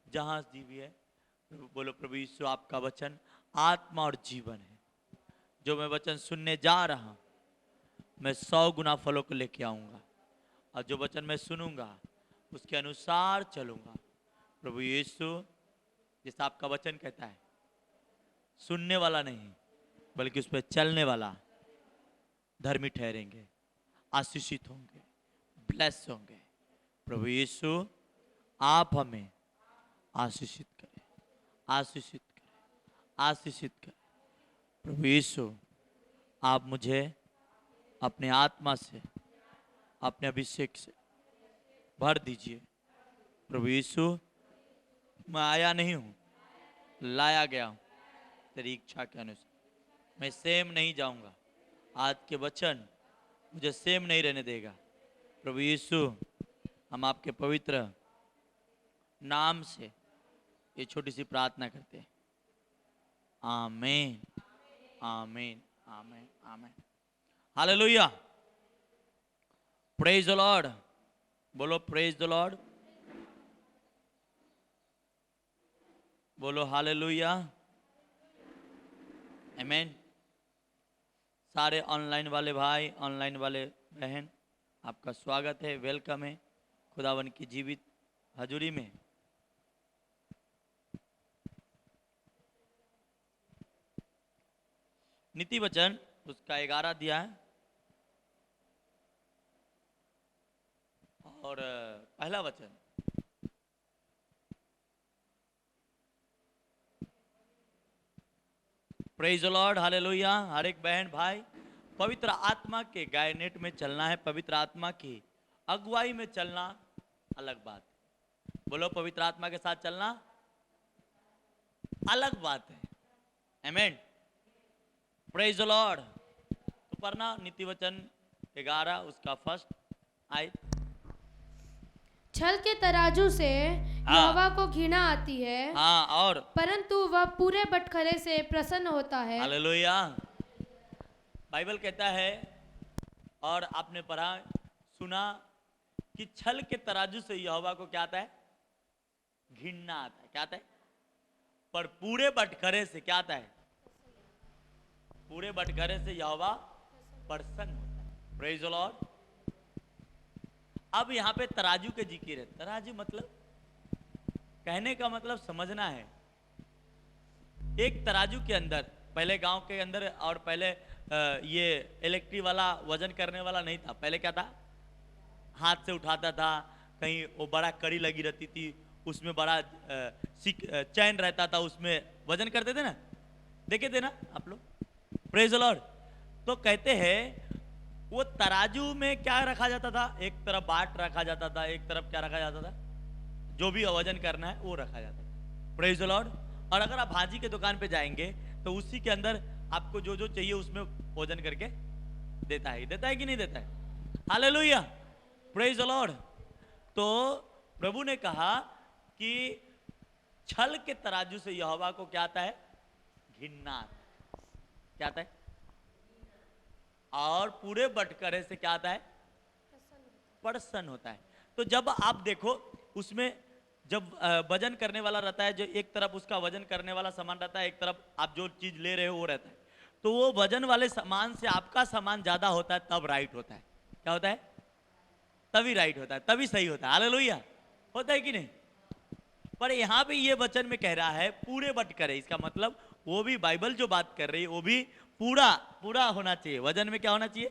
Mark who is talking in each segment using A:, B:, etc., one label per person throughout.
A: जहां जीवी है। बोलो प्रभु यीशु, आपका वचन आत्मा और जीवन है। जो मैं वचन सुनने जा रहा हूं, मैं 100 गुना फलों को लेके आऊंगा, और जो वचन मैं सुनूंगा उसके अनुसार चलूंगा। प्रभु यीशु, जैसा आपका वचन कहता है, सुनने वाला नहीं बल्कि उस पर चलने वाला धर्मी ठहरेंगे, आशीषित होंगे, ब्लेस होंगे। प्रभु यीशु, आप हमें आशीषित करें, आशीषित करें, आशीषित करें। प्रभु यीशु, आप मुझे अपने आत्मा से, अपने अभिषेक से भर दीजिए। प्रभु यीशु, मैं आया नहीं हूं, लाया गया हूं तेरी इच्छा के अनुसार। मैं सेम नहीं जाऊंगा। आज के वचन मुझे सेम नहीं रहने देगा। प्रभु यीशु, हम आपके पवित्र नाम से ये छोटी सी प्रार्थना करते हैं। आमीन, आमीन, आमीन, आमीन। Hallelujah, praise the Lord. बोलो प्रेज द लॉर्ड, बोलो हालेलुया, आमीन। सारे ऑनलाइन वाले भाई, ऑनलाइन वाले बहन, आपका स्वागत है, वेलकम है खुदावन की जीवित हजूरी में। नीति वचन उसका 11 दिया है, और पहला वचन प्रेज द लॉर्ड, हालेलुया। हर एक बहन भाई, पवित्र आत्मा के गायनेट में चलना है, पवित्र आत्मा की अगुवाई में चलना अलग बात है। बोलो, पवित्र आत्मा के साथ चलना अलग बात है। आमीन, प्रेज द लॉर्ड। तो पढ़ना नीति वचन 11 उसका फर्स्ट आयत।
B: छल के तराजू से यहोवा को घृणा आती है,
A: हाँ, और
B: परंतु वह पूरे बटखरे से प्रसन्न होता है।
A: हालेलुया। बाइबल कहता है, और आपने पढ़ा सुना कि छल के तराजू से यहोवा को क्या आता है? घृणा आता है। क्या आता है? पर पूरे बटखरे से क्या आता है? पूरे बटखरे से यहोवा प्रसन्न होता है। Praise the Lord. अब यहाँ पे तराजू के जिक्र है। तराजू मतलब, कहने का मतलब समझना है। एक तराजू के अंदर, पहले गांव के अंदर, और पहले ये इलेक्ट्रिक वाला वजन करने वाला नहीं था। पहले क्या था? हाथ से उठाता था, कहीं वो बड़ा कड़ी लगी रहती थी, उसमें बड़ा चैन रहता था, उसमें वजन करते थे ना, देखे थे ना आप लोग? Praise the Lord. तो कहते हैं वो तराजू में क्या रखा जाता था? एक तरफ बाट रखा जाता था, एक तरफ क्या रखा जाता था? जो भी वजन करना है वो रखा जाता था। Praise the Lord. और अगर आप भाजी के दुकान पे जाएंगे तो उसी के अंदर आपको जो जो चाहिए उसमें वजन करके देता है कि नहीं देता है? Hallelujah, praise the Lord. तो प्रभु ने कहा कि छल के तराजू से यहोवा को क्या आता है? घृणा आता है। क्या आता है? और पूरे बटखरे से क्या आता है? प्रसन्न होता है। तो जब आप देखो उसमें, जब वजन करने वाला रहता है, जो एक तरफ उसका वजन करने वाला सामान रहता है, एक तरफ आप जो चीज ले रहे हो वो रहता है, तो वो वजन वाले सामान से आपका सामान ज्यादा होता है, तब राइट होता है। क्या होता है? तभी राइट होता है, तभी सही होता है। हालेलुया, होता है कि नहीं? पर यहाँ पे ये वचन में कह रहा है पूरे बटखरे। इसका मतलब वो भी बाइबल जो बात कर रही है वो भी पूरा पूरा होना चाहिए। वजन में क्या होना चाहिए?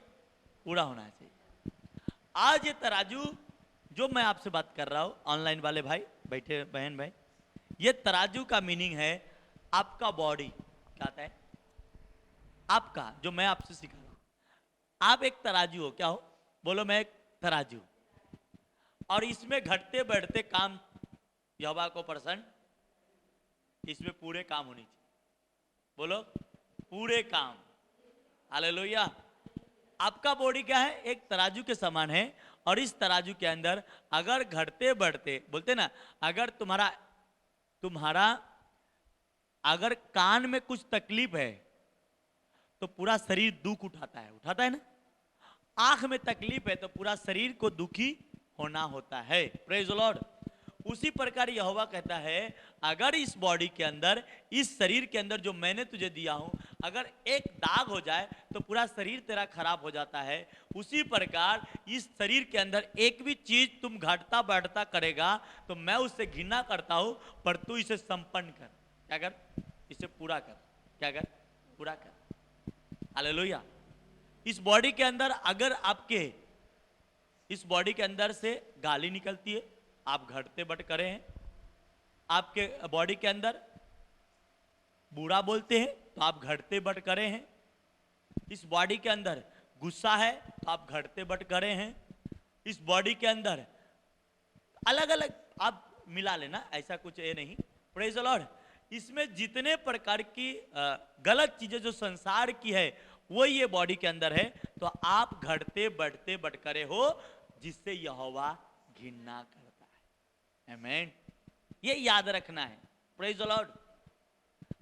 A: पूरा होना चाहिए। आज ये तराजू जो मैं आपसे बात कर रहा हूं, ऑनलाइन वाले भाई बैठे, बहन भाई, ये तराजू का मीनिंग है आपका बॉडी। क्या आता है? आपका, जो मैं आपसे सिखा रहा हूं। आप एक तराजू हो। क्या हो? बोलो, मैं एक तराजू। और इसमें घटते बढ़ते काम यहोवा को प्रसन्न, इसमें पूरे काम होनी चाहिए। बोलो, पूरे काम। हालेलुया। आपका बॉडी क्या है? एक तराजू के समान है, और इस तराजू के अंदर अगर घटते बढ़ते, बोलते ना, अगर तुम्हारा अगर कान में कुछ तकलीफ है तो पूरा शरीर दुख उठाता है ना? आंख में तकलीफ है तो पूरा शरीर को दुखी होना होता है। Praise the Lord. उसी प्रकार यहोवा कहता है अगर इस बॉडी के अंदर, इस शरीर के अंदर जो मैंने तुझे दिया हूं, अगर एक दाग हो जाए तो पूरा शरीर तेरा खराब हो जाता है। उसी प्रकार इस शरीर के अंदर एक भी चीज तुम घटता बढ़ता करेगा तो मैं उससे घृणा करता हूं, पर तू इसे संपन्न कर। क्या कर? इसे पूरा कर। क्या कर? पूरा कर। हालेलुया। इस बॉडी के अंदर अगर आपके इस बॉडी के अंदर से गाली निकलती है, आप घटते बढ़ करे हैं। आपके बॉडी के अंदर बुरा बोलते हैं तो आप घटते बढ़ करे हैं। इस बॉडी के अंदर गुस्सा है तो आप घटते बढ़ करे हैं। इस बॉडी के अंदर अलग अलग आप मिला लेना, ऐसा कुछ ये नहीं। Praise the Lord. इसमें जितने प्रकार की गलत चीजें जो संसार की है वो ये बॉडी के अंदर है, तो आप घटते बढ़ते बढ़करे हो, जिससे यहोवा घृणा करता है। आमीन। ये याद रखना है। Praise the Lord.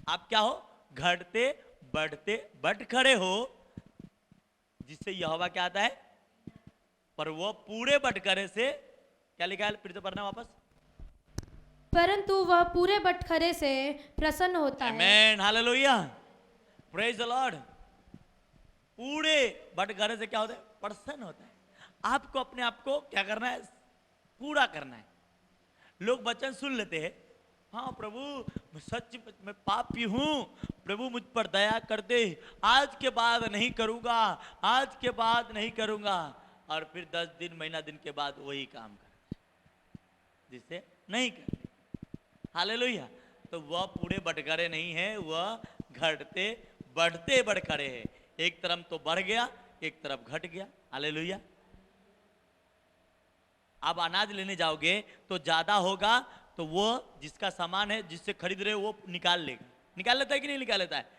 A: आप क्या हो? घटते बढ़ते बढ़करे हो, जिससे यहोवा क्या आता है? पर वो पूरे बढ़करे से क्या लिखा है? फिर से पढ़ना वापस।
B: परंतु वह पूरे बटखरे से प्रसन्न होता है।
A: आमीन। हालेलुया। Praise the Lord. पूरे बटखरे से क्या होता है? प्रसन्न होता है। आपको अपने आप को क्या करना है? पूरा करना है। लोग वचन सुन लेते हैं, हाँ प्रभु मैं सच में पापी हूं, प्रभु मुझ पर दया कर दे, आज के बाद नहीं करूंगा, आज के बाद नहीं करूंगा, और फिर 10 दिन महीना दिन के बाद वही काम करते जिससे नहीं करते। हालेलुया। तो वह पूरे बटखरे नहीं है, वह घटते बढ़ते बढ़करे है। एक तरफ तो बढ़ गया, एक तरफ घट गया। हालेलुया। आप अनाज लेने जाओगे तो ज्यादा होगा तो वो जिसका सामान है, जिससे खरीद रहे हो, वो निकाल लेगा। निकाल लेता है कि नहीं निकाल लेता है?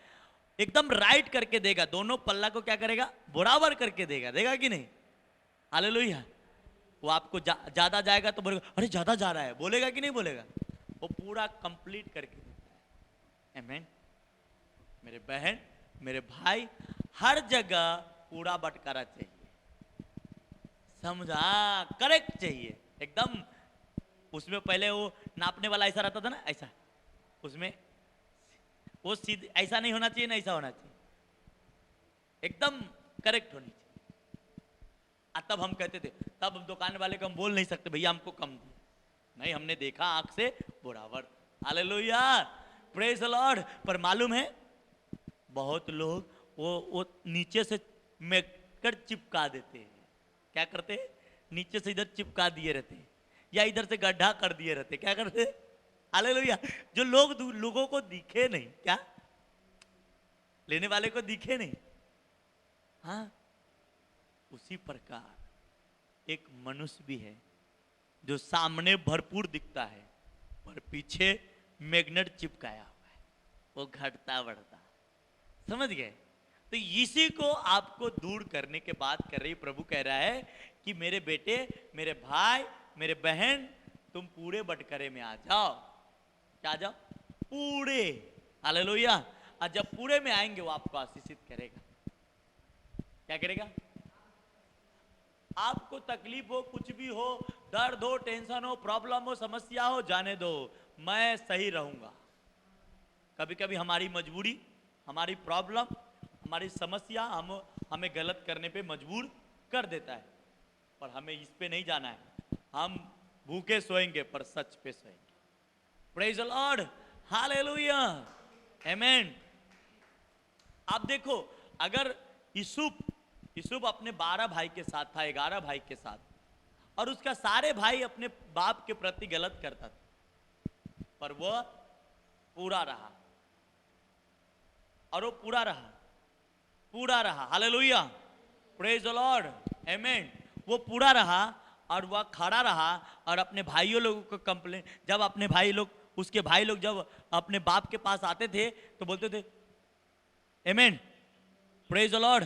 A: एकदम राइट करके देगा, दोनों पल्ला को क्या करेगा? बराबर करके देगा। देगा कि नहीं? हालेलुया। वो आपको ज्यादा जाएगा तो बोलेगा अरे ज्यादा जा रहा है, बोलेगा कि नहीं बोलेगा? वो पूरा कंप्लीट करके देता है। आमीन। मेरे बहन, मेरे भाई, हर जगह पूरा बटकारा चाहिए। समझा? करेक्ट चाहिए एकदम। उसमें पहले वो नापने वाला ऐसा रहता था ना, ऐसा, उसमें वो सीधे ऐसा नहीं होना चाहिए ना, ऐसा होना चाहिए, एकदम करेक्ट होनी चाहिए। तब हम कहते थे, तब हम दुकान वाले को हम बोल नहीं सकते भैया हमको कम दे, नहीं, हमने देखा आंख से बराबर। हालेलुया। Praise the Lord. पर मालूम है बहुत लोग वो नीचे से मेकर चिपका देते हैं। क्या करते हैं? नीचे से इधर चिपका दिए रहते हैं, या इधर से गड्ढा कर दिए रहते। क्या करते? हालेलुया। जो लोगों को दिखे नहीं, क्या लेने वाले को दिखे नहीं। हाँ, उसी प्रकार एक मनुष्य भी है जो सामने भरपूर दिखता है पर पीछे मैग्नेट चिपकाया हुआ है, वो घटता बढ़ता। समझ गए? तो इसी को आपको दूर करने के बाद कर रही प्रभु कह रहा है कि मेरे बेटे, मेरे भाई, मेरे बहन, तुम पूरे बटकरे में आ जाओ। क्या जाओ? पूरे। हालेलुया। और जब पूरे में आएंगे वो आपको आशीषित करेगा। क्या करेगा? आपको तकलीफ हो, कुछ भी हो, दर्द हो, टेंशन हो, प्रॉब्लम हो, समस्या हो, जाने दो, मैं सही रहूंगा। कभी कभी हमारी मजबूरी, हमारी प्रॉब्लम, हमारी समस्या हमें गलत करने पे मजबूर कर देता है, पर हमें इस पे नहीं जाना है। हम भूखे सोएंगे पर सच पे सोएंगे। Praise the lord. हालेलुया। आमीन। आप देखो, अगर यूसुफ अपने 12 भाई के साथ था, 11 भाई के साथ, और उसका सारे भाई अपने बाप के प्रति गलत करता था, पर वह पूरा रहा, और वो पूरा रहा, पूरा रहा। हालेलुया। Praise the Lord. आमीन। वो पूरा रहा और वह खड़ा रहा, और अपने भाइयों लोगों को कंप्लेन, जब अपने भाई लोग, उसके भाई लोग जब अपने बाप के पास आते थे तो बोलते थे आमीन। Praise the Lord.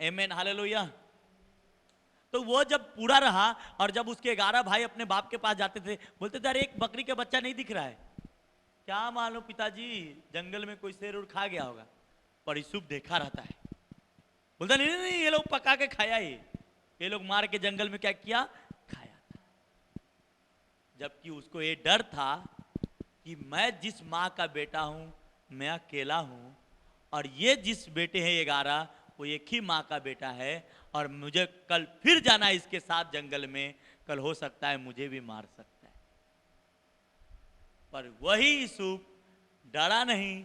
A: आमीन। हालेलुया। तो वो जब पूरा रहा, और जब उसके 11 भाई अपने बाप के पास जाते थे, बोलते थे अरे एक बकरी का बच्चा नहीं दिख रहा है, क्या मालूम पिताजी जंगल में कोई शेर उड़ खा गया होगा। पर यूसुफ देखा रहता है, बोलता नहीं नहीं, ये लोग पका के खाया, ये लोग मार के जंगल में क्या किया? खाया। जबकि उसको ये डर था कि मैं जिस माँ का बेटा हूँ मैं अकेला हूँ, और ये जिस बेटे हैं 11 वो एक ही माँ का बेटा है, और मुझे कल फिर जाना है इसके साथ जंगल में, कल हो सकता है मुझे भी मार सकता है। पर वही यूसुफ डरा नहीं,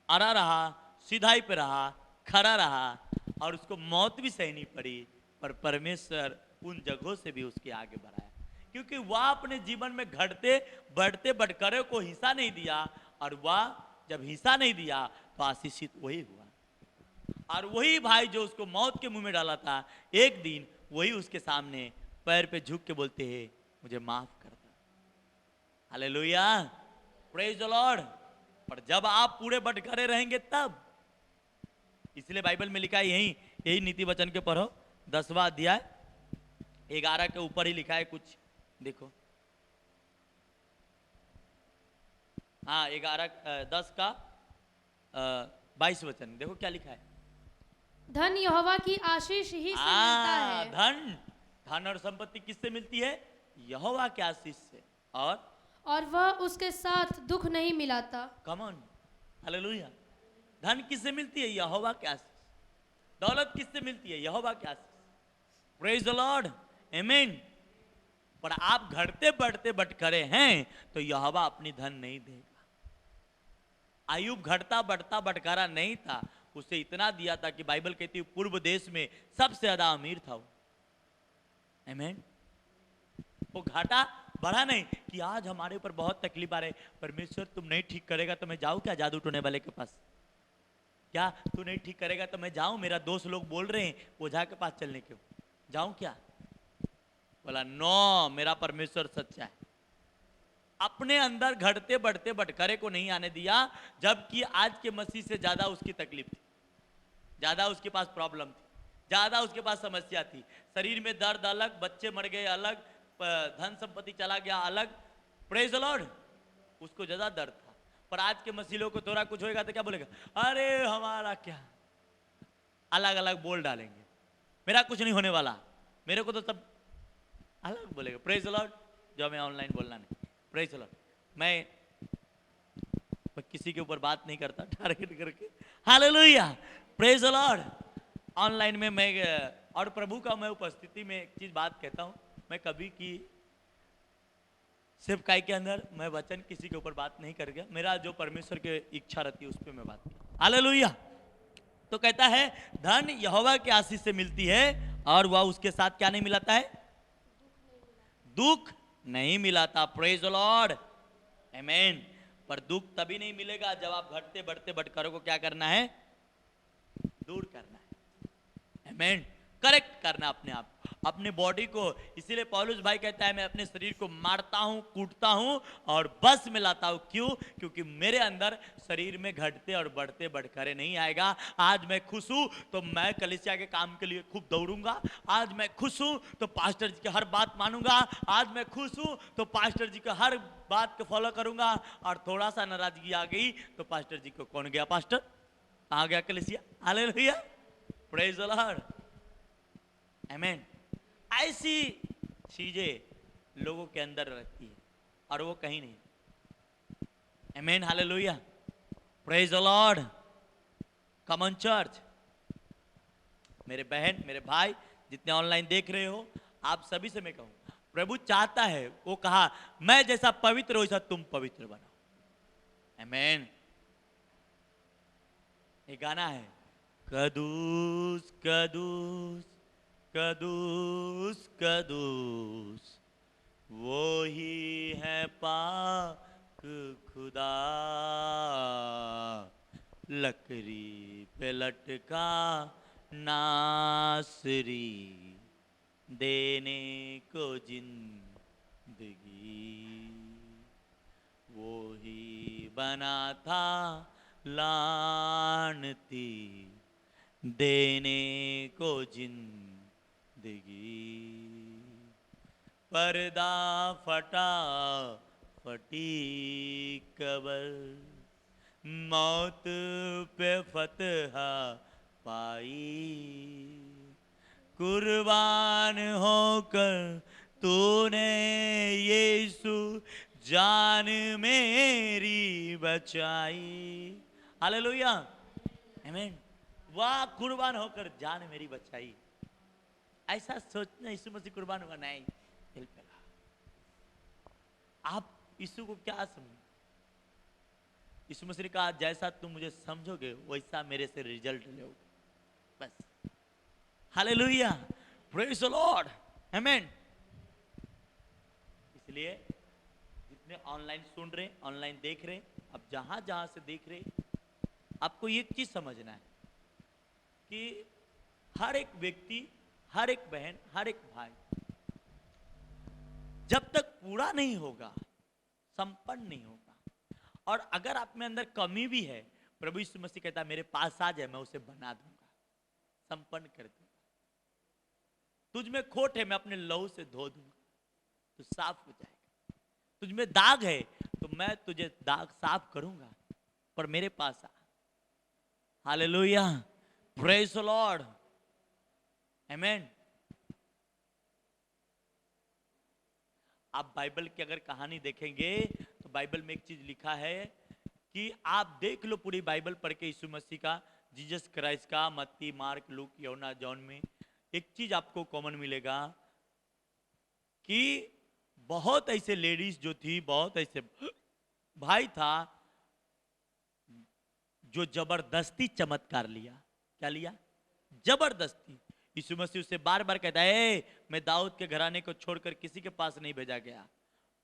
A: अड़ा रहा, सीधाई पे रहा, खड़ा रहा, और उसको मौत भी सहनी पड़ी, पर परमेश्वर उन जगहों से भी उसके आगे बढ़ाया, क्योंकि वह अपने जीवन में घटते बढ़ते बटकरे को हिस्सा नहीं दिया, और वह जब हिस्सा नहीं दिया तो आशीषित वही हुआ। और वही भाई जो उसको मौत के मुंह में डाला था, एक दिन वही उसके सामने पैर पे झुक के बोलते हैं मुझे माफ कर दो। Hallelujah, praise the Lord. पर जब आप पूरे बटकरे रहेंगे तब, इसलिए बाइबल में लिखा है, यही नीति वचन के पढ़ो, 10वां अध्याय 11 के ऊपर ही लिखा है कुछ, देखो। हाँ 10 का 22 वचन देखो क्या लिखा है।
B: धन यहोवा की आशीष ही से मिलता है।
A: धन और संपत्ति किससे मिलती है? यहोवा के आशीष से, और
B: वह उसके साथ दुख नहीं मिलाता।
A: Come on, hallelujah. धन किससे मिलती है? यहोवा के आशीष। दौलत किससे मिलती है? यहोवा के आशीष। प्रेज द लॉर्ड, आमीन। पर आप घटते बढ़ते बटकरे हैं तो यहोवा अपनी धन नहीं देगा। आयुब घटता बढ़ता बटकारा नहीं था, उसे इतना दिया था कि बाइबल कहती है पूर्व देश में सबसे ज्यादा अमीर था वो। आमीन। वो घाटा बढ़ा नहीं कि आज हमारे ऊपर बहुत तकलीफ आ रही, परमेश्वर तुम नहीं ठीक करेगा तो मैं जाऊं क्या जादू टोने वाले के पास? क्या तू नहीं ठीक करेगा तो मैं जाऊं? मेरा दोस्त लोग बोल रहे हैं ओझा के पास चलने के, जाऊं क्या? बोला नो, मेरा परमेश्वर सच्चा है। अपने अंदर घटते बढ़ते बटकरे को नहीं आने दिया, जबकि आज के मसीह से ज्यादा उसकी तकलीफ थी, ज्यादा उसके पास प्रॉब्लम थी, ज्यादा उसके पास समस्या थी। शरीर में दर्द अलग, बच्चे मर गए अलग, धन संपत्ति चला गया अलग। Praise the Lord. उसको ज्यादा दर्द था। पर आज के मसीहों को थोड़ा कुछ होएगा तो क्या बोलेगा? अरे हमारा क्या, अलग अलग बोल डालेंगे, मेरा कुछ नहीं होने वाला, मेरे को तो सब अलग बोलेगा। Praise the Lord. जो हमें ऑनलाइन बोलना नहीं, प्रेज द लॉर्ड। मैं किसी के ऊपर बात नहीं करता टारगेट करके। Hallelujah, praise the Lord. Online में मैं और प्रभु का मैं उपस्थिति में एक चीज बात कहता हूं, मैं कभी की सिर्फ काय के अंदर मैं वचन किसी के ऊपर बात नहीं कर गया, मेरा जो परमेश्वर की इच्छा रहती है उस पर मैं बात करता। हालेलुया। तो कहता है धन यहोवा के आशीष से मिलती है, और वह उसके साथ क्या नहीं मिलाता है? दुख नहीं मिलाता। प्रेज द लॉर्ड, आमीन। पर दुख तभी नहीं मिलेगा जब आप घटते बढ़ते बटकरों को क्या करना है? दूर करना है, आमीन। करेक्ट करना अपने आप, अपने बॉडी को। इसीलिए पौलुस भाई कहता है मैं अपने शरीर को मारता हूं, कूटता हूं और बस में लाता हूं। क्यों? क्योंकि मेरे अंदर शरीर में घटते और बढ़ते बटकरे नहीं आएगा। आज मैं खुश हूं तो मैं कलीसिया के काम के लिए खूब दौड़ूंगा। आज मैं खुश हूं तो पास्टर जी की हर बात मानूंगा। आज मैं खुश हूं तो पास्टर जी की हर बात को फॉलो करूंगा। और थोड़ा सा नाराजगी आ गई तो पास्टर जी को, कौन गया पास्टर, आ गया कलीसिया। हालेलुया, प्रेज द लॉर्ड, आमीन। ऐसी चीजें लोगों के अंदर रहती है और वो कहीं नहीं। आमीन, hallelujah, praise the Lord. Come on church. मेरे बहन, मेरे भाई जितने ऑनलाइन देख रहे हो, आप सभी से मैं कहूं, प्रभु चाहता है, वो कहा मैं जैसा पवित्र हो वैसा तुम पवित्र बनो। आमीन। एक गाना है, कदूस कदूस कदूस कदूस वो ही है पाक खुदा, लकड़ी पे लटका नासरी देने को जिंदगी, वो ही बना था लानती देने को जिंदगी। पर्दा फटा फटी कबर, मौत पे फतहा पाई, कुर्बान होकर तूने यीशु जान मेरी बचाई। हालेलुया, आमीन। वाह, कुर्बान होकर जान मेरी बचाई। ऐसा सोचना यीशु मसीह कुर्बान हुआ नहीं। आप यीशु को क्या समझ, यीशु मसीह ने कहा जैसा तुम मुझे समझोगे वैसा मेरे से रिजल्ट लो, बस। हालेलुया, प्रेज द लॉर्ड, आमीन। इसलिए जितने ऑनलाइन सुन रहे, ऑनलाइन देख रहे, अब जहां जहां से देख रहे, आपको एक चीज समझना है कि हर एक व्यक्ति, हर एक बहन, हर एक भाई जब तक पूरा नहीं होगा, संपन्न नहीं होगा। और अगर आप में अंदर कमी भी है, प्रभु यीशु मसीह कहता है मेरे पास आ जाए, मैं उसे बना दूंगा, संपन्न कर दूंगा। तुझ में खोट है, मैं अपने लहू से धो दूंगा, तो साफ हो जाएगा। तुझ में दाग है तो मैं तुझे दाग साफ करूंगा, पर मेरे पास आ। हालेलुया, प्रेज द लॉर्ड, आमीन। आप बाइबल की अगर कहानी देखेंगे तो बाइबल में एक चीज लिखा है कि आप देख लो पूरी बाइबल पढ़ के, यीशु मसीह का, जीसस क्राइस्ट का, मत्ती, मार्क, लूक, यूहन्ना, जॉन में एक चीज आपको कॉमन मिलेगा कि बहुत ऐसे लेडीज जो थी, बहुत ऐसे भाई था जो जबरदस्ती चमत्कार लिया। क्या लिया? जबरदस्ती। यीशु मसीह उससे बार बार कहता है मैं दाऊद के घराने को छोड़कर किसी के पास नहीं भेजा गया,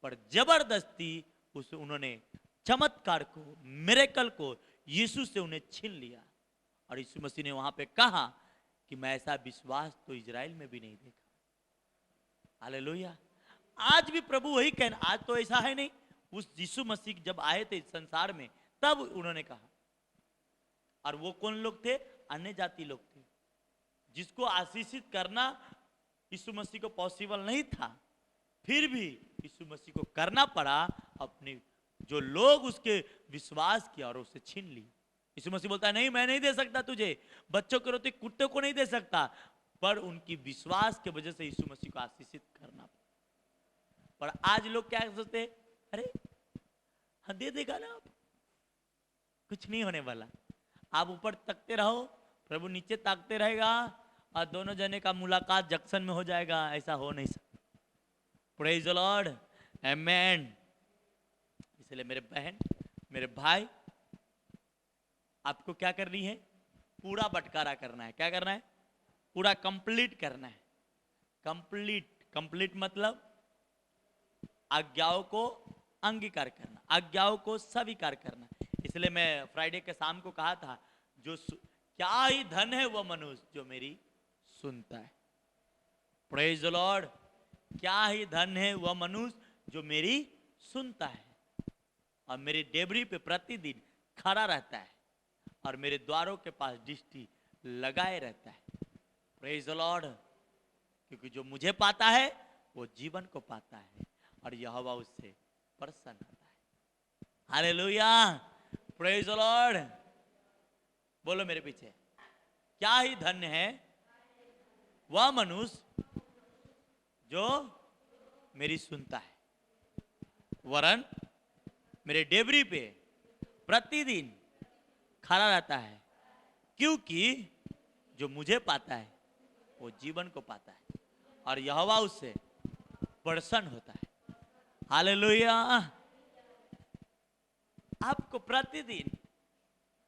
A: पर जबरदस्ती उन्होंने चमत्कार को, मिरेकल को यीशु से उन्हें छीन लिया। और यीशु मसीह ने वहां पे कहा कि मैं ऐसा विश्वास तो इजराइल में भी नहीं देखा। हालेलुया। आज भी प्रभु वही कहना, आज तो ऐसा है नहीं, उस यीशु मसीह जब आए थे संसार में तब उन्होंने कहा। और वो कौन लोग थे? अन्य जाति लोग थे, जिसको आशीषित करना यीशु मसीह को पॉसिबल नहीं था, फिर भी यीशु मसीह को करना पड़ा। अपने जो लोग उसके विश्वास किया और उसे छीन ली। यीशु मसीह बोलता है नहीं, मैं नहीं दे सकता तुझे, बच्चों के रोते कुत्ते को नहीं दे सकता, पर उनकी विश्वास के वजह से यीशु मसीह को आशीषित करना पड़ा। पर आज लोग क्या सोचते हैं, अरे हाँ दे देगा ना, आप कुछ नहीं होने वाला, आप ऊपर तकते रहो, प्रभु नीचे ताकते रहेगा और दोनों जने का मुलाकात जंक्शन में हो जाएगा। ऐसा हो नहीं सकता। प्रेज द लॉर्ड, आमेन। इसलिए मेरे बहन, मेरे भाई, आपको क्या करनी है? पूरा बंटवारा करना है। क्या करना है? पूरा कंप्लीट करना है। कंप्लीट मतलब आज्ञाओं को अंगीकार करना, आज्ञाओं को स्वीकार करना। इसलिए मैं फ्राइडे के शाम को कहा था, जो क्या ही धन है वो मनुष्य जो मेरी सुनता है। प्रेज द लॉर्ड, क्या ही धन है वह मनुष्य जो मेरी सुनता है और मेरी डेबरी पे प्रतिदिन खड़ा रहता है और मेरे द्वारों के पास दृष्टि लगाए रहता है। प्रेज द लॉर्ड, क्योंकि जो मुझे पाता है वो जीवन को पाता है और यहोवा उससे प्रसन्न होता है। Hallelujah, praise the Lord. बोलो मेरे पीछे, क्या ही धन्य है वह मनुष्य जो मेरी सुनता है, वरन मेरे डेबरी पे प्रतिदिन खड़ा रहता है, क्योंकि जो मुझे पाता है वो जीवन को पाता है और यहोवा उससे प्रसन्न होता है। हालेलुया। आपको प्रतिदिन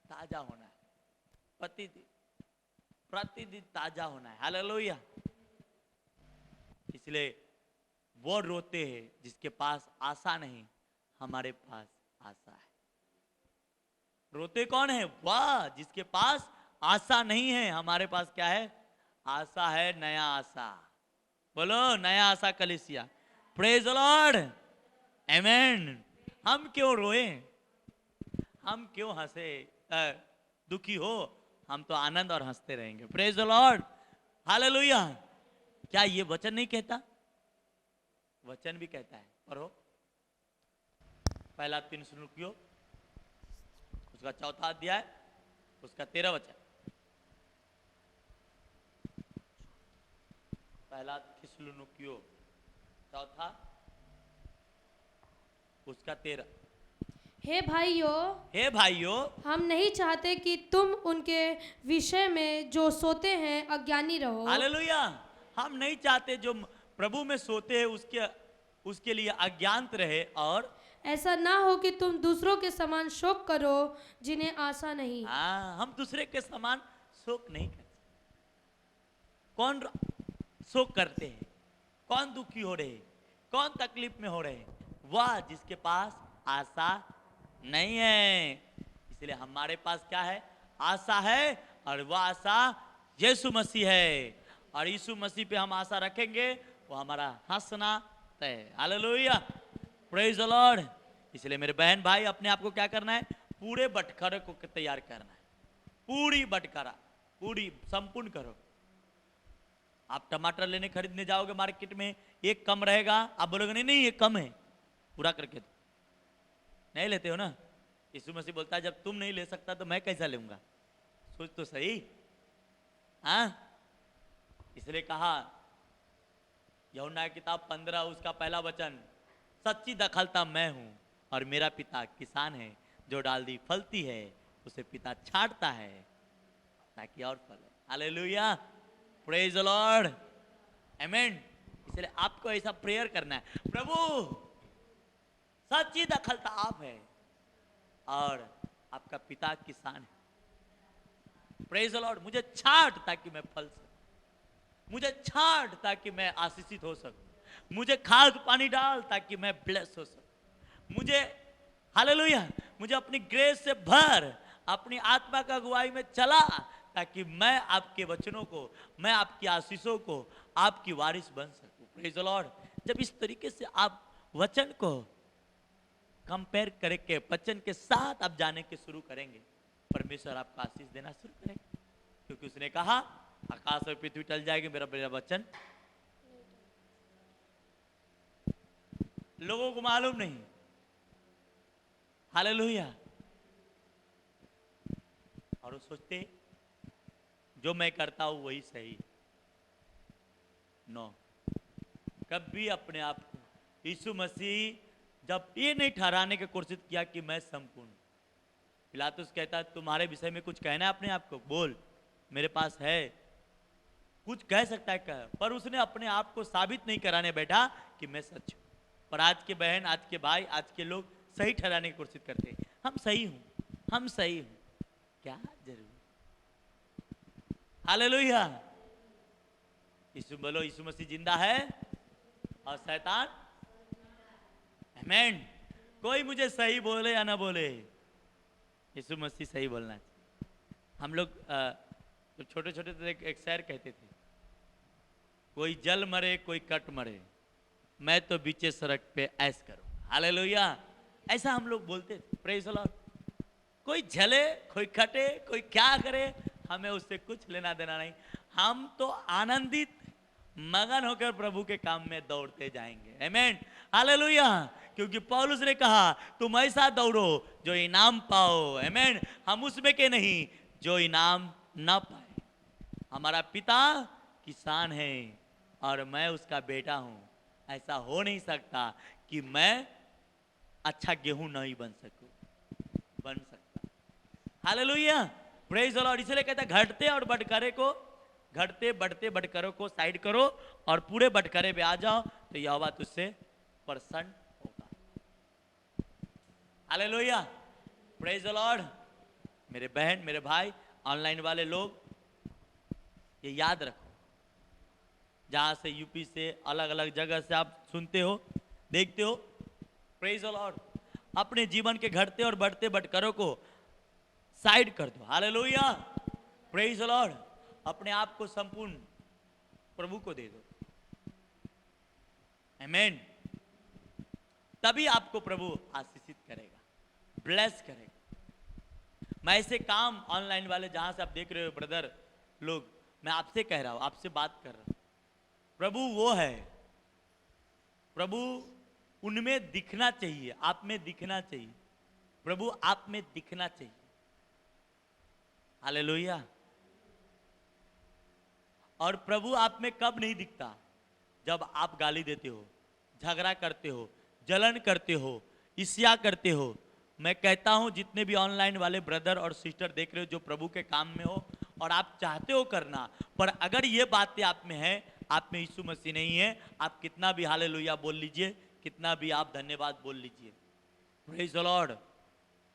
A: ताजा होना है, प्रतिदिन ताजा होना है। हालेलुया। इसलिए वो रोते हैं जिसके पास आशा नहीं, हमारे पास आशा है। रोते कौन है? वाह, जिसके पास आशा नहीं है। हमारे पास क्या है? आशा है, नया आशा। बोलो नया आशा कलीसिया। प्रेज द लॉर्ड, आमेन। हम क्यों रोए? हम क्यों हंसे? दुखी हो? हम तो आनंद और हंसते रहेंगे। Praise the lord, hallelujah. क्या ये वचन नहीं कहता? वचन भी कहता है। पढ़ो पहला थिस्सलुनीकियों उसका 4 अध्याय उसका 13 वचन। पहला थिस्सलुनीकियों चौथा उसका 13।
B: हे भाइयों,
A: हे भाइयों,
B: हम नहीं चाहते कि तुम उनके विषय में जो सोते हैं अज्ञानी रहो।
A: हालेलुया। हम नहीं चाहते जो प्रभु में सोते हैं उसके लिए अज्ञात रहे, और
B: ऐसा ना हो कि तुम दूसरों के समान शोक करो जिन्हें आशा नहीं।
A: हाँ, हम दूसरे के समान शोक नहीं करते। कौन शोक करते हैं? कौन दुखी हो रहे हैं? कौन तकलीफ में हो रहे हैं? वह जिसके पास आशा नहीं है। इसलिए हमारे पास क्या है? आशा है, और वह आशा यीशु मसीह है, और यीशु मसीह पे हम आशा रखेंगे, वो हमारा हंसना तय। Hallelujah, praise the Lord. इसलिए मेरे बहन भाई, अपने आप को क्या करना है? पूरे बटखरे को तैयार करना है। पूरी बटखरा, पूरी संपूर्ण करो। आप टमाटर लेने खरीदने जाओगे मार्केट में, एक कम रहेगा, आप बोलोगे नहीं नहीं ये कम है, पूरा करके दो। नहीं लेते हो ना। यीशु मसीह बोलता है जब तुम नहीं ले सकता तो मैं कैसा लूंगा? सोच तो सही। हाँ, इसलिए कहा यूहन्ना की किताब 15 उसका पहला वचन, सच्ची दखलता मैं हूं और मेरा पिता किसान है, जो डालदी फलती है उसे पिता छांटता है ताकि और फले। हालेलुया, प्रेज द लॉर्ड, आमीन। इसलिए आपको ऐसा प्रेयर करना है, प्रभु सच्ची दखलता आप है और आपका पिता किसान है। प्रेज द लॉर्ड, मुझे छांट ताकि मैं फल सकूं, मुझे छांट ताकि मैं आशीषित हो सकूं, मुझे खाद पानी डाल ताकि मैं ब्लेस हो सकूं, मुझे हालेलुया, मुझे अपनी ग्रेस से भर, अपनी आत्मा का अगुवाई में चला ताकि मैं आपके वचनों को, मैं आपकी आशीषों को, आपकी वारिस बन सकूं। Praise the Lord. जब इस तरीके से आप वचन को कंपेयर करके वचन के साथ आप जाने के शुरू करेंगे, परमेश्वर आपको आशीष देना शुरू करेंगे, क्योंकि उसने कहा आकाश और पृथ्वी टल जाएगी, मेरा मेरा वचन लोगों को मालूम नहीं। हालेलुया। और वो सोचते जो मैं करता हूं वही सही। नो, कभी अपने आप को यीशु मसीह जब ये नहीं ठहराने की कोशिश किया कि मैं संपूर्ण, पिलातुस कहता तुम्हारे विषय में कुछ कहना है अपने आप को, बोल, मेरे पास है, कुछ कह सकता है कह, पर उसने अपने आप को साबित नहीं कराने बैठा कि मैं सच हूं। पर आज के बहन, आज के भाई, आज के लोग सही ठहराने की कोशिश करते हैं, हम सही हूं, हम सही हूं, क्या जरूर। हालेलुया। यीशु बोलो, यीशु मसीह जिंदा है और शैतान, आमीन। कोई मुझे सही बोले या ना बोले, यीशु मसीह सही बोलना चाहिए। हम लोग तो छोटे छोटे तो एक शेर कहते थे, कोई जल मरे कोई कट मरे, मैं तो बीचे सड़क पे ऐश करूं। हालेलुया, ऐसा हम लोग बोलते थे। Praise the Lord. कोई जले कोई कटे कोई क्या करे, हमें उससे कुछ लेना देना नहीं। हम तो आनंदित मगन होकर प्रभु के काम में दौड़ते जाएंगे। आमीन, हालेलुया। क्योंकि पौलुस ने कहा तुम ऐसा दौड़ो जो इनाम पाओ। आमीन। हम उसमें के नहीं जो इनाम ना पाए। हमारा पिता किसान है और मैं उसका बेटा हूं। ऐसा हो नहीं सकता कि मैं अच्छा गेहूं नहीं बन सकूं, बन सकता। Hallelujah, praise the Lord. इसलिए कहता है घटते और बटखरे को, घटते बढ़ते बटखरों को साइड करो और पूरे बटखरे पे आ जाओ, तो यहोवा तुझसे प्रसन्न होगा। Hallelujah, praise the Lord. मेरे बहन, मेरे भाई, ऑनलाइन वाले लोग, ये याद रखो, जहां से यूपी से अलग अलग जगह से आप सुनते हो, देखते हो, प्रेज द लॉर्ड, अपने जीवन के घटते और बढ़ते बटखरों को साइड कर दो। Hallelujah, praise the Lord. अपने आप को संपूर्ण प्रभु को दे दो। आमीन। तभी आपको प्रभु आशीषित करेगा, ब्लेस करेगा। मैं ऐसे काम ऑनलाइन वाले जहां से आप देख रहे हो ब्रदर लोग, मैं आपसे कह रहा हूं, आपसे बात कर रहा हूं, प्रभु वो है, प्रभु उनमें दिखना चाहिए, आप में दिखना चाहिए, प्रभु आप में दिखना चाहिए। हालेलुया। और प्रभु आप में कब नहीं दिखता? जब आप गाली देते हो, झगड़ा करते हो, जलन करते हो, ईर्ष्या करते हो, मैं कहता हूं जितने भी ऑनलाइन वाले ब्रदर और सिस्टर देख रहे हो जो प्रभु के काम में हो और आप चाहते हो करना, पर अगर ये बातें आप में है, आप में यीशु मसीह नहीं है, आप कितना भी हालेलुया बोल लीजिए, कितना भी आप धन्यवाद बोल लीजिए, प्रेज द लॉर्ड,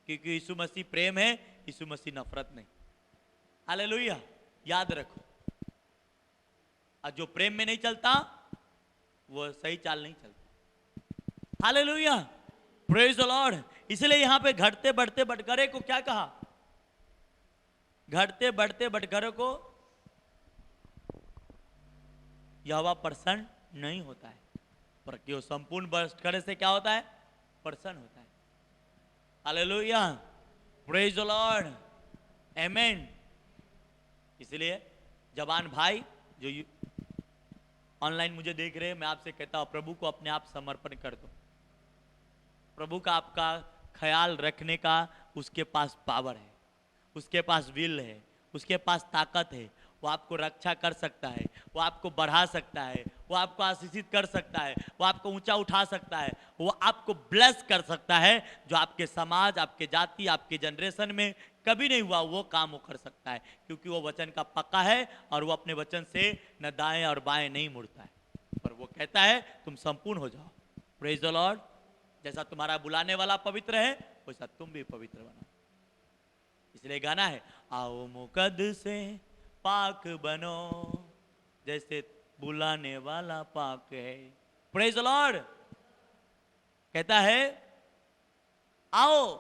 A: क्योंकि यीशु मसीह प्रेम है, यीशु मसीह नफरत नहीं। हालेलुया, याद रखो। और जो प्रेम में नहीं चलता वो सही चाल नहीं चलता। Hallelujah, praise the Lord. इसलिए यहां पे घटते बढ़ते बटखरे को क्या कहा? घटते बढ़ते बटखरे को यहोवा प्रसन्न नहीं होता है, पर क्यों संपूर्ण बटखरे से क्या होता है? प्रसन्न होता है। हालेलुया, प्रेज द लॉर्ड, आमेन। इसलिए जवान भाई जो ऑनलाइन मुझे देख रहे हैं, मैं आपसे कहता हूं प्रभु को अपने आप समर्पण कर दो। प्रभु का आपका ख्याल रखने का उसके पास पावर है, उसके पास विल है, उसके पास ताकत है। वो आपको रक्षा कर सकता है, वो आपको बढ़ा सकता है, वो आपको आशीषित कर सकता है, वो आपको ऊंचा उठा सकता है, वो आपको ब्लेस कर सकता है। जो आपके समाज, आपके जाति, आपके जनरेशन में कभी नहीं हुआ वो काम वो कर सकता है, क्योंकि वो वचन का पक्का है और वो अपने वचन से न दाएं और बाएं नहीं मुड़ता है, पर वो कहता है तुम संपूर्ण हो जाओ। Praise the Lord. जैसा तुम्हारा बुलाने वाला पवित्र है वैसा तुम भी पवित्र बनो। इसलिए गाना है, आओ मुकद से पाक बनो जैसे बुलाने वाला पाक है। Praise the Lord. कहता है आओ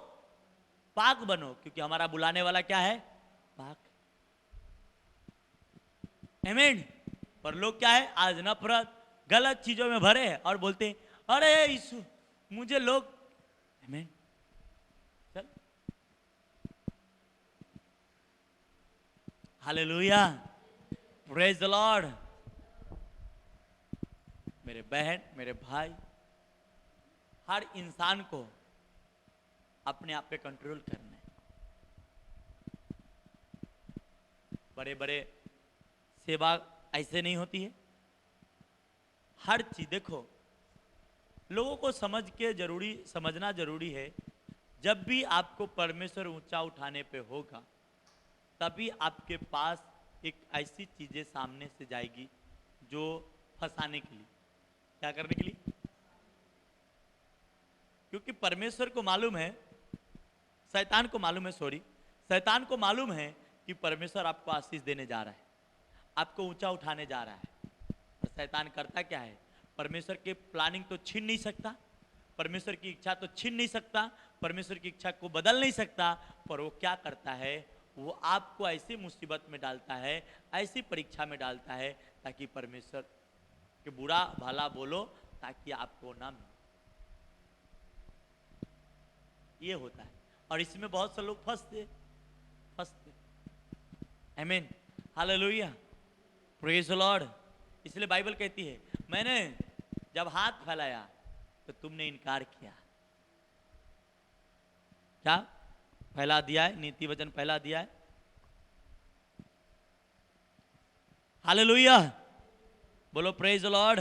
A: पाक बनो, क्योंकि हमारा बुलाने वाला क्या है? पाक। आमीन। पर लोग क्या है आज? नफरत, गलत चीजों में भरे हैं और बोलते हैं अरे यीशु मुझे लोग, आमीन, चल हालेलुया, प्रेज द लॉर्ड। मेरे बहन, मेरे भाई, हर इंसान को अपने आप पे कंट्रोल करना है। बड़े बड़े सेवा ऐसे नहीं होती है। हर चीज देखो, लोगों को समझना जरूरी है। जब भी आपको परमेश्वर ऊंचा उठाने पे होगा, तभी आपके पास एक ऐसी चीजें सामने से जाएगी जो फंसाने के लिए, क्या करने के लिए? क्योंकि परमेश्वर को मालूम है, शैतान को मालूम है, शैतान को मालूम है कि परमेश्वर आपको आशीष देने जा रहा है, आपको ऊंचा उठाने जा रहा है। और शैतान करता क्या है? परमेश्वर के प्लानिंग तो छीन नहीं सकता, परमेश्वर की इच्छा तो छीन नहीं सकता, परमेश्वर की इच्छा को बदल नहीं सकता, पर वो क्या करता है? वो आपको ऐसी मुसीबत में डालता है, ऐसी परीक्षा में डालता है, ताकि परमेश्वर के बुरा भला बोलो, ताकि आपको ना मिले। ये होता है और इसमें बहुत से लोग फंसते। आमीन, हालेलुया, प्रेज द लॉर्ड। इसलिए बाइबल कहती है मैंने जब हाथ फैलाया तो तुमने इनकार किया। क्या फैला दिया है? नीति वचन फैला दिया है। हालेलुया, बोलो प्रेज द लॉर्ड,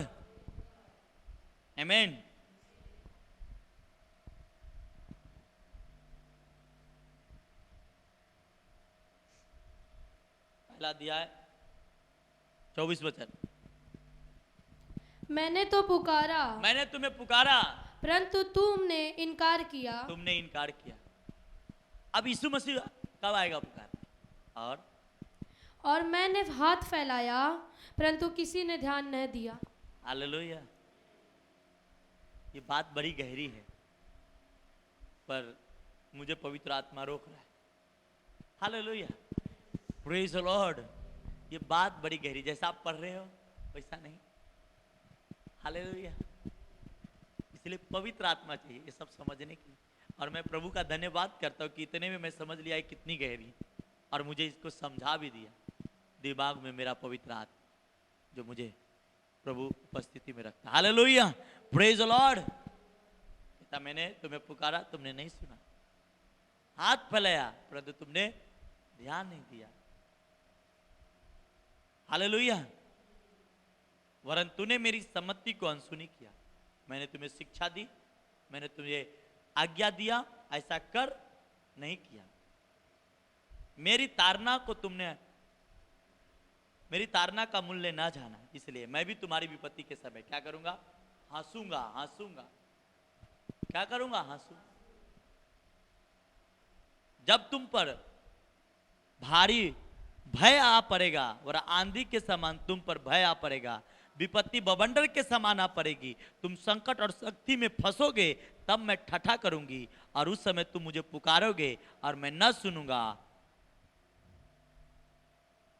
A: आमीन। फैला दिया है। 24 वचन,
B: मैंने तो पुकारा,
A: मैंने तुम्हें पुकारा
B: परंतु तुमने इनकार किया।
A: तुमने इनकार किया। अब यीशु मसीह कब आएगा पुकार?
B: और मैंने हाथ फैलाया परंतु किसी ने ध्यान नहीं दिया।
A: हालेलुया, ये बात बड़ी गहरी है, पर मुझे पवित्र आत्मा रोक रहा है। Hallelujah, praise the Lord. ये बात बड़ी गहरी, जैसा आप पढ़ रहे हो वैसा नहीं। हालेलुया, इसलिए पवित्र आत्मा चाहिए ये सब समझने की। और मैं प्रभु का धन्यवाद करता हूँ कि इतने में मैं समझ लिया है कितनी गहरी, और मुझे इसको समझा भी दिया दिमाग में मेरा पवित्र आत्मा, जो मुझे प्रभु उपस्थिति में रखता। Hallelujah, praise the Lord. कहता मैंने तुम्हें पुकारा, तुमने नहीं सुना, हाथ फैलाया परंतु तुमने ध्यान नहीं दिया। हालेलुया, वरन तूने मेरी सम्मति को अनसुनी किया, मैंने तुम्हें शिक्षा दी, मैंने तुम्हें आज्ञा दिया, ऐसा कर, नहीं किया। मेरी ताड़ना को तुमने, मेरी ताड़ना का मूल्य ना जाना, इसलिए मैं भी तुम्हारी विपत्ति के समय क्या करूंगा? हंसूंगा, हंसूंगा। क्या करूंगा? हंसूंगा। जब तुम पर भारी भय आ पड़ेगा और आंधी के समान तुम पर भय आ पड़ेगा, विपत्ति बवंडर के समान आ पड़ेगी, तुम संकट और शक्ति में फंसोगे, तब मैं ठट्ठा करूंगी और उस समय तुम मुझे पुकारोगे और मैं न सुनूंगा,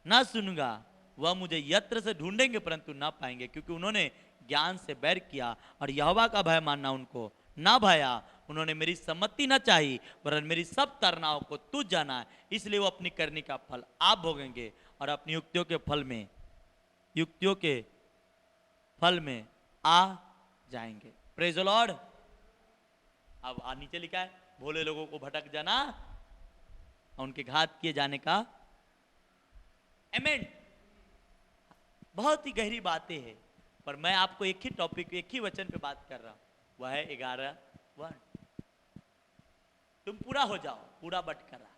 A: न सुनूंगा। वह मुझे यत्र से ढूंढेंगे परंतु ना पाएंगे, क्योंकि उन्होंने ज्ञान से बैर किया और यहोवा का भय मानना उनको ना भाया। उन्होंने मेरी सम्मति न चाही वरन मेरी सब ताड़नाओं को तुझ जाना, इसलिए वो अपनी करनी का फल आप भोगेंगे और अपनी युक्तियों के फल में, युक्तियों के फल में आ जाएंगे। Praise the Lord. अब नीचे लिखा है, भोले लोगों को भटक जाना और उनके घात किए जाने का। आमीन। बहुत ही गहरी बातें हैं, पर मैं आपको एक ही टॉपिक, एक ही वचन पे बात कर रहा हूं, वह है 11 वर्ड। तुम पूरा हो जाओ, पूरा बटकरा।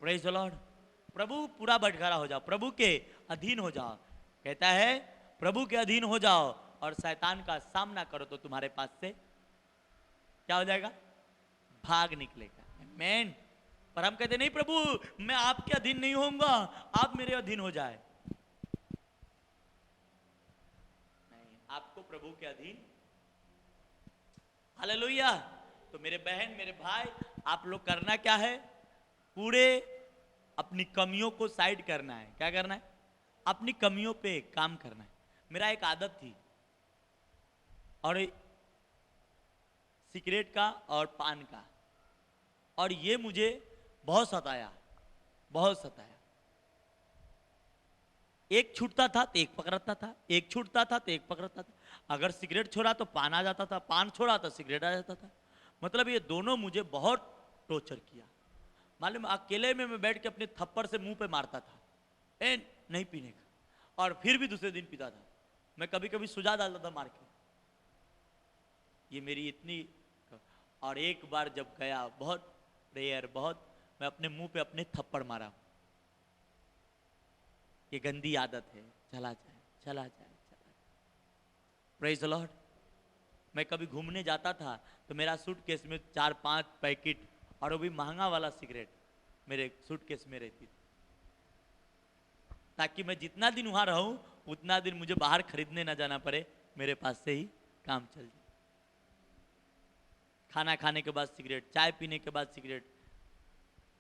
A: Praise the lord. प्रभु पूरा बटकरा हो जाओ, प्रभु के अधीन हो जाओ। कहता है प्रभु के अधीन हो जाओ और शैतान का सामना करो तो तुम्हारे पास से क्या हो जाएगा? भाग निकलेगा। आमीन। पर हम कहते नहीं प्रभु मैं आपके अधीन नहीं होऊंगा, आप मेरे अधीन हो जाए। नहीं, आपको प्रभु के अधीन। हालेलुया। तो मेरे बहन, मेरे भाई, आप लोग करना क्या है? पूरे अपनी कमियों को साइड करना है। क्या करना है? अपनी कमियों पे काम करना है। मेरा एक आदत थी, और सिगरेट का और पान का, और ये मुझे बहुत सताया, बहुत सताया। एक छूटता था तो एक पकड़ता था, एक छूटता था तो एक पकड़ता था। अगर सिगरेट छोड़ा तो पान आ जाता था, पान छोड़ा तो सिगरेट आ जाता था। मतलब ये दोनों मुझे बहुत टॉर्चर किया। मालूम, अकेले में मैं बैठ के अपने थप्पड़ से मुंह पे मारता था, ए नहीं पीने का, और फिर भी दूसरे दिन पीता था। मैं कभी कभी सुझा डालता था मार के। ये मेरी इतनी। और एक बार जब गया, बहुत रेयर, बहुत, मैं अपने मुंह पे अपने थप्पड़ मारा। ये गंदी आदत है, चला जाए, चला जाए, चला जाए। Praise the Lord. मैं कभी घूमने जाता था तो मेरा सूटकेस में 4-5 पैकेट, और वो भी महंगा वाला सिगरेट, मेरे सूटकेस में रहती थी, ताकि मैं जितना दिन वहां रहूं उतना दिन मुझे बाहर खरीदने ना जाना पड़े, मेरे पास से ही काम चल जाए। खाना खाने के बाद सिगरेट, चाय पीने के बाद सिगरेट,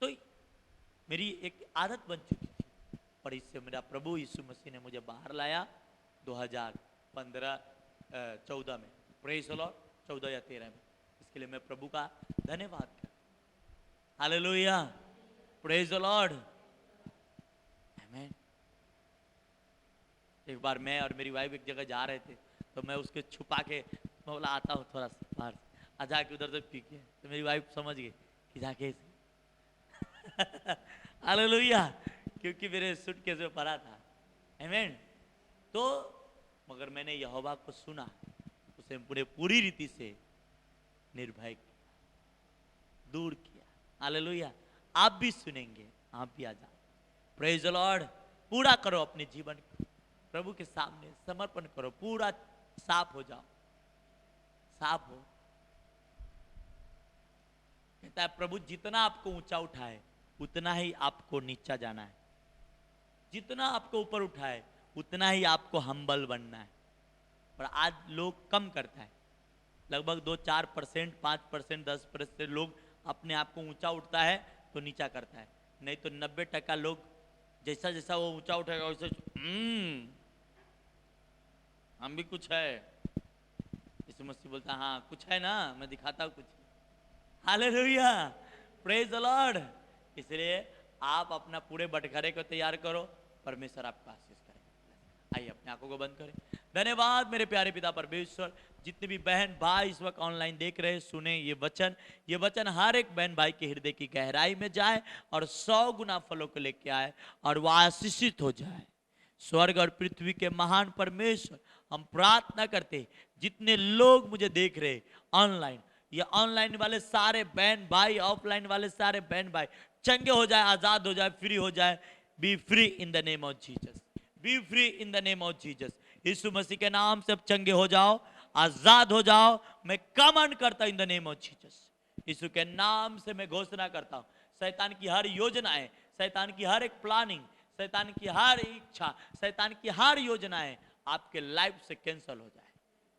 A: तो मेरी एक आदत बन चुकी थी। और इससे मेरा प्रभु यीशु मसीह ने मुझे बाहर लाया 2014 में। Praise the Lord. 14 या 13 में। इसके लिए मैं प्रभु का धन्यवाद करता। हालेलुया। Praise the Lord. आमीन। एक बार मैं और मेरी वाइफ एक जगह जा रहे थे, तो मैं उसके छुपा के, मैं बोला आता हूँ थोड़ा सा बाहर, जाके उधर से पी के, तो मेरी वाइफ समझ गई कि जाके हालेलुया, क्योंकि मेरे सूटकेस में पड़ा था। आमीन। तो मगर मैंने यहोवा को सुना, उसे पूरी रीति से निर्भय किया, दूर किया। हालेलुया। आप भी सुनेंगे, आप भी आ जाओ। Praise the Lord. पूरा करो अपने जीवन को, प्रभु के सामने समर्पण करो, पूरा साफ हो जाओ, साफ हो। कहता है प्रभु जितना आपको ऊंचा उठाए उतना ही आपको नीचा जाना है, जितना आपको ऊपर उठाए उतना ही आपको हम्बल बनना है। पर आज लोग कम करता है, लगभग 2-4%, 5%, 10% लोग अपने आप को ऊंचा उठता है तो नीचा करता है, नहीं तो 90% लोग जैसा जैसा वो ऊंचा उठेगा वैसे हम भी कुछ है। यीशु मसीह बोलता है हाँ कुछ है ना, मैं दिखाता हूँ कुछ। हालेलुया। Praise the Lord. इसलिए आप अपना पूरे बटखरे को तैयार करो, परमेश्वर आपको आशीष करेगा। आइए अपने आंखों को बंद करें। धन्यवाद मेरे प्यारे पिता परमेश्वर। जितने भी बहन भाई इस वक्त ऑनलाइन देख रहे, सुने ये वचन हर एक बहन भाई के हृदय की गहराई में जाए और 100 गुना फलों को लेके आए और वो आशीषित हो जाए। स्वर्ग और पृथ्वी के महान परमेश्वर, हम प्रार्थना करते, जितने लोग मुझे देख रहे ऑनलाइन, ये ऑनलाइन वाले सारे बहन भाई, ऑफलाइन वाले सारे बहन भाई चंगे हो जाए, आजाद हो जाए, फ्री हो जाए। Be free in the name of Jesus, be free in the name of Jesus. यीशु मसीह के नाम से अब चंगे हो जाओ, आजाद हो जाओ। मैं कमांड करता हूं in the name of Jesus. यीशु के नाम से मैं घोषणा करता हूं, शैतान की हर योजनाएं, शैतान की हर एक प्लानिंग, शैतान की हर इच्छा, शैतान की हर योजनाएं आपके लाइफ से कैंसिल हो जाए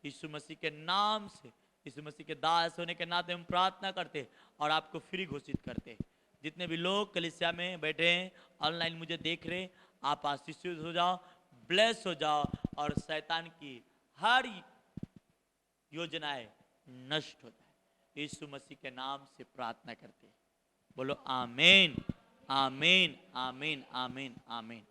A: यीशु मसीह के नाम से। यीशु मसीह के दास होने के नाते हम प्रार्थना करते और आपको फ्री घोषित करते। जितने भी लोग कलीसिया में बैठे हैं, ऑनलाइन मुझे देख रहे हैं, आप आशीषित हो जाओ, ब्लेस हो जाओ और शैतान की हर योजनाएं नष्ट हो जाए। यीशु मसीह के नाम से प्रार्थना करते, बोलो आमीन, आमीन, आमीन, आमीन, आमीन।